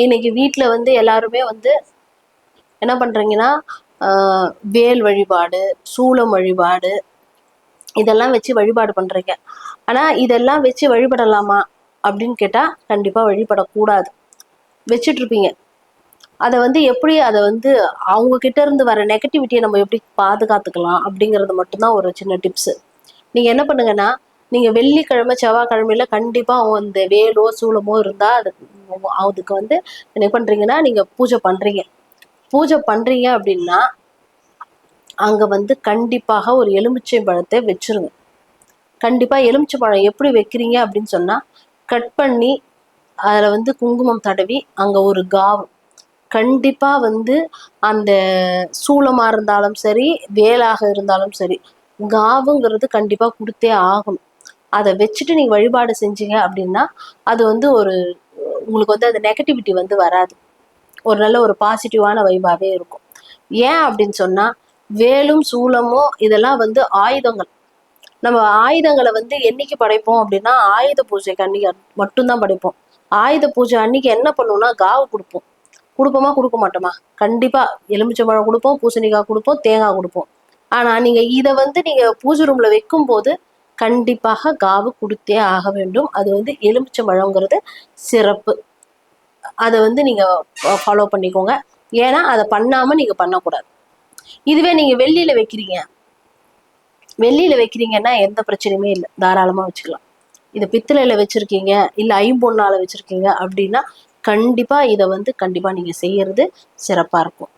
இன்னைக்கு வீட்டில் வந்து எல்லாருமே வந்து என்ன பண்ணுறீங்கன்னா வேல் வழிபாடு, சூலம் வழிபாடு இதெல்லாம் வச்சு வழிபாடு பண்ணுறீங்க. ஆனால் இதெல்லாம் வச்சு வழிபடலாமா அப்படின்னு கேட்டால் கண்டிப்பாக வழிபடக்கூடாது. வச்சுட்ருப்பீங்க. அதை வந்து எப்படி அதை வந்து அவங்க கிட்ட இருந்து வர நெகட்டிவிட்டியை நம்ம எப்படி பாதுகாத்துக்கலாம் அப்படிங்கிறது மட்டும்தான் ஒரு சின்ன டிப்ஸு. நீங்கள் என்ன பண்ணுங்கன்னா, நீங்கள் வெள்ளிக்கிழமை செவ்வாய்க்கிழமையில கண்டிப்பாக அந்த வேலோ சூலமோ இருந்தால் அதுக்கு வந்து என்ன பண்ணுறீங்கன்னா, நீங்கள் பூஜை பண்ணுறீங்க அப்படின்னா அங்கே வந்து கண்டிப்பாக ஒரு எலுமிச்சை பழத்தை வச்சுருங்க. கண்டிப்பாக எலுமிச்சை பழம் எப்படி வைக்கிறீங்க அப்படின்னு சொன்னால், கட் பண்ணி அதில் வந்து குங்குமம் தடவி அங்கே ஒரு காவு கண்டிப்பாக வந்து அந்த சூலமாக இருந்தாலும் சரி, வேலாக இருந்தாலும் சரி, காவுங்கிறது கண்டிப்பாக கொடுத்தே ஆகணும். அதை வச்சுட்டு நீங்கள் வழிபாடு செஞ்சீங்க அப்படின்னா அது வந்து உங்களுக்கு வந்து அந்த நெகட்டிவிட்டி வந்து வராது. ஒரு நல்ல ஒரு பாசிட்டிவான வைபாகவே இருக்கும். ஏன் அப்படின்னு சொன்னால், வேலும் சூலமும் இதெல்லாம் வந்து ஆயுதங்கள். நம்ம ஆயுதங்களை வந்து என்னைக்கு படைப்போம் அப்படின்னா ஆயுத பூஜைக்கு அன்னைக்கு மட்டும்தான் படைப்போம். ஆயுத பூஜை அன்னைக்கு என்ன பண்ணுவோம்னா காவு கொடுப்போமா கொடுக்க மாட்டோமா? கண்டிப்பா எலுமிச்சம்பழம் கொடுப்போம், பூசணிக்காய் கொடுப்போம், தேங்காய் கொடுப்போம். ஆனா நீங்க இதை வந்து நீங்க பூஜை ரூம்ல வைக்கும் போது கண்டிப்பாக காவு கொடுத்தே ஆக வேண்டும். அது வந்து எலுமிச்சம்பழங்கிறது சிறப்பு. அதை வந்து நீங்க ஃபாலோ பண்ணிக்கோங்க. ஏன்னா அதை பண்ணாம நீங்க பண்ணக்கூடாது. இதுவே நீங்க வெள்ளியில வைக்கிறீங்கன்னா எந்த பிரச்சனையுமே இல்லை, தாராளமா வச்சுக்கலாம். இதை பித்தளையில வச்சிருக்கீங்க, இல்லை ஐம்பொன்னால வச்சிருக்கீங்க அப்படின்னா கண்டிப்பா இதை வந்து கண்டிப்பா நீங்க செய்யறது சிறப்பா இருக்கும்.